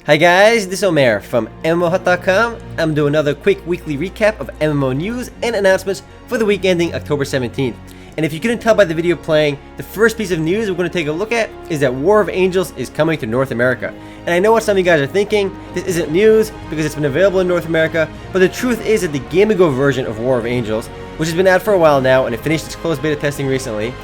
Hi guys, this is Omer from MMOHut.com. I'm doing another quick weekly recap of MMO news and announcements for the week ending October 17th. And if you couldn't tell by the video playing, the first piece of news we're going to take a look at is that War of Angels is coming to North America. And I know what some of you guys are thinking, this isn't news because it's been available in North America, but the truth is that the Game Ago version of War of Angels, which has been out for a while now and it finished its closed beta testing recently,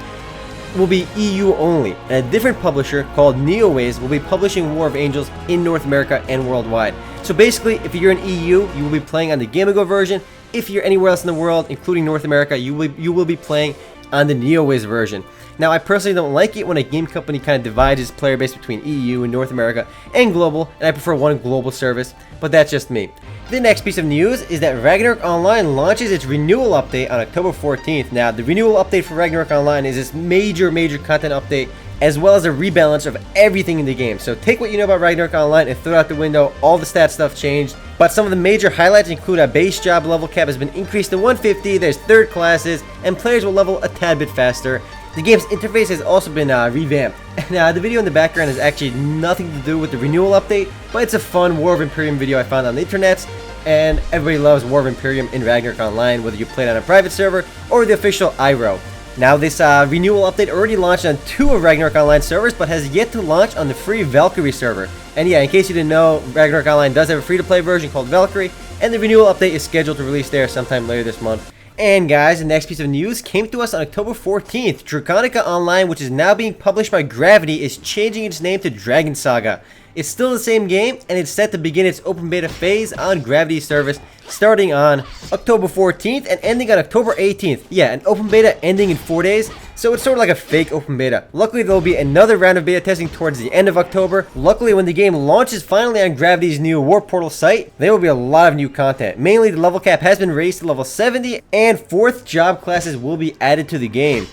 will be EU only, and a different publisher called NeoWays will be publishing War of Angels in North America and worldwide. So basically, if you're in EU, you will be playing on the Game Ago version. If you're anywhere else in the world, including North America, you will be playing on the NeoWays version. Now, I personally don't like it when a game company kind of divides its player base between EU and North America and global, and I prefer one global service, but that's just me. The next piece of news is that Ragnarok Online launches its renewal update on October 14th. Now, the renewal update for Ragnarok Online is this major content update, as well as a rebalance of everything in the game. So take what you know about Ragnarok Online and throw it out the window. All the stat stuff changed, but some of the major highlights include a base job level cap has been increased to 150, there's third classes, and players will level a tad bit faster. The game's interface has also been revamped. Now, the video in the background is actually nothing to do with the renewal update, but it's a fun War of Imperium video I found on the internet, and everybody loves War of Imperium in Ragnarok Online, whether you play it on a private server or the official IRO. Now, this renewal update already launched on 2 of Ragnarok Online servers, but has yet to launch on the free Valkyrie server. And yeah, in case you didn't know, Ragnarok Online does have a free-to-play version called Valkyrie, and the renewal update is scheduled to release there sometime later this month. And guys, the next piece of news came to us on October 14th. Draconica Online, which is now being published by Gravity, is changing its name to Dragon Saga. It's still the same game, and it's set to begin its open beta phase on Gravity's service starting on October 14th and ending on October 18th. Yeah, an open beta ending in 4 days, so it's sort of like a fake open beta. Luckily, there will be another round of beta testing towards the end of October. Luckily, when the game launches finally on Gravity's new War Portal site, there will be a lot of new content. Mainly, the level cap has been raised to level 70, and 4th job classes will be added to the game.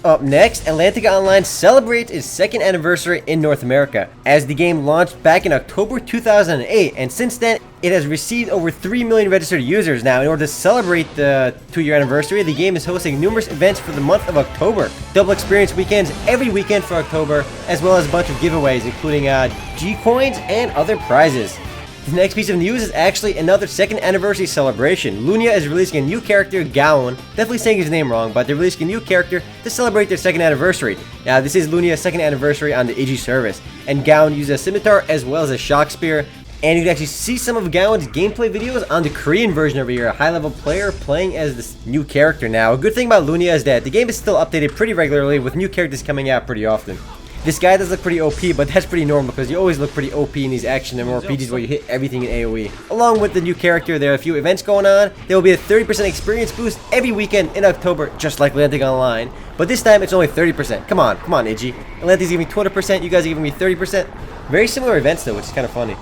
Up next, Atlantica Online celebrates its 2nd anniversary in North America, as the game launched back in October 2008, and since then, it has received over 3 million registered users. Now, in order to celebrate the 2-year anniversary, the game is hosting numerous events for the month of October. Double experience weekends every weekend for October, as well as a bunch of giveaways, including G-Coins and other prizes. The next piece of news is actually another 2nd anniversary celebration. Lunia is releasing a new character, Gaon. Definitely saying his name wrong, but they're releasing a new character to celebrate their 2nd anniversary. Now, this is Lunia's 2nd anniversary on the IG service, and Gaon uses a scimitar as well as a shock spear. And you can actually see some of Gaon's gameplay videos on the Korean version over here, a high-level player playing as this new character. Now, a good thing about Lunia is that the game is still updated pretty regularly, with new characters coming out pretty often. This guy does look pretty OP, but that's pretty normal because you always look pretty OP in these action MMORPGs where you hit everything in AoE. Along with the new character, there are a few events going on. There will be a 30% experience boost every weekend in October, just like Atlantic Online. But this time, it's only 30%. Come on, Iggy. Atlantic's giving me 20%, you guys are giving me 30%. Very similar events though, which is kind of funny.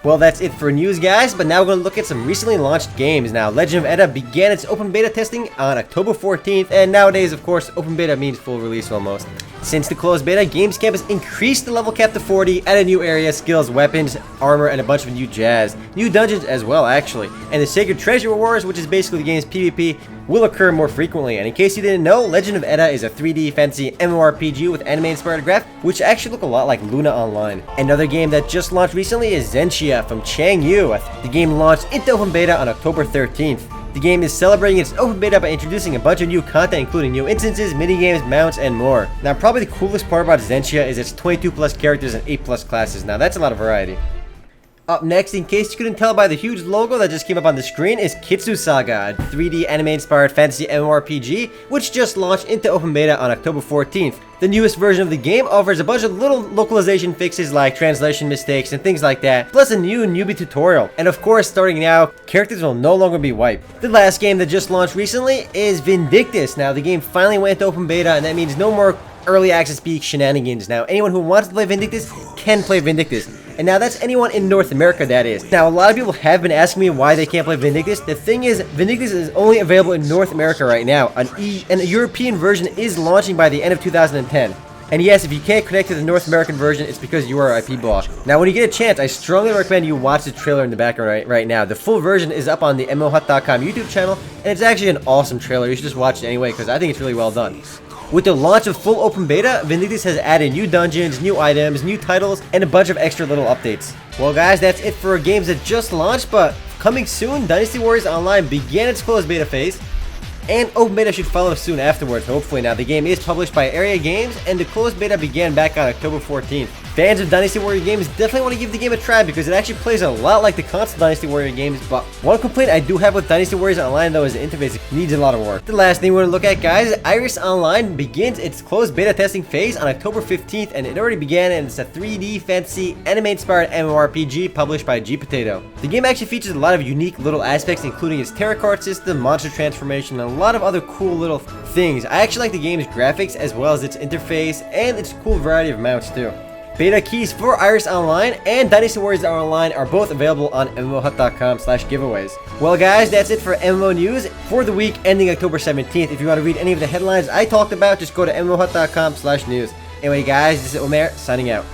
Well, that's it for news, guys, but now we're going to look at some recently launched games. Now, Legend of Edda began its open beta testing on October 14th, and nowadays, of course, open beta means full release almost. Since the closed beta, Gamescom has increased the level cap to 40, added new areas, skills, weapons, armor, and a bunch of new jazz. New dungeons as well, actually. And the Sacred Treasure Wars, which is basically the game's PvP, will occur more frequently. And in case you didn't know, Legend of Edda is a 3D fantasy MMORPG with anime-inspired graphics, which actually look a lot like Luna Online. Another game that just launched recently is Zenshia from Changyu. The game launched into open beta on October 13th. The game is celebrating its open beta by introducing a bunch of new content, including new instances, minigames, mounts, and more. Now, probably the coolest part about Zenshia is its 22+ characters and 8+ classes. Now, that's a lot of variety. Up next, in case you couldn't tell by the huge logo that just came up on the screen, is Kitsu Saga, a 3D anime-inspired fantasy MMORPG, which just launched into open beta on October 14th. The newest version of the game offers a bunch of little localization fixes like translation mistakes and things like that, plus a new newbie tutorial. And of course, starting now, characters will no longer be wiped. The last game that just launched recently is Vindictus. Now, the game finally went to open beta, and that means no more early access peak shenanigans. Now, anyone who wants to play Vindictus can play Vindictus. And now that's anyone in North America, that is. Now, a lot of people have been asking me why they can't play Vindictus. The thing is, Vindictus is only available in North America right now. And a European version is launching by the end of 2010. And yes, if you can't connect to the North American version, it's because you are IP blocked. Now, when you get a chance, I strongly recommend you watch the trailer in the background right now. The full version is up on the MMOHut.com YouTube channel, and it's actually an awesome trailer. You should just watch it anyway, because I think it's really well done. With the launch of full open beta, Vindictus has added new dungeons, new items, new titles, and a bunch of extra little updates. Well guys, that's it for games that just launched, but coming soon, Dynasty Warriors Online began its closed beta phase, and open beta should follow soon afterwards, hopefully. Now, the game is published by Area Games, and the closed beta began back on October 14th. Fans of Dynasty Warrior games definitely want to give the game a try because it actually plays a lot like the console Dynasty Warrior games, but one complaint I do have with Dynasty Warriors Online though is the interface needs a lot of work. The last thing we're going to look at, guys, is Iris Online begins its closed beta testing phase on October 15th, and it already began, and it's a 3D fantasy anime-inspired MMORPG published by G-Potato. The game actually features a lot of unique little aspects, including its tarot card system, monster transformation, and a lot of other cool little things. I actually like the game's graphics as well as its interface and its cool variety of mounts too. Beta keys for Iris Online and Dynasty Warriors Online are both available on MMOHut.com/giveaways. Well guys, that's it for MMO news for the week ending October 17th. If you want to read any of the headlines I talked about, just go to MMOHut.com/news. Anyway guys, this is Omer signing out.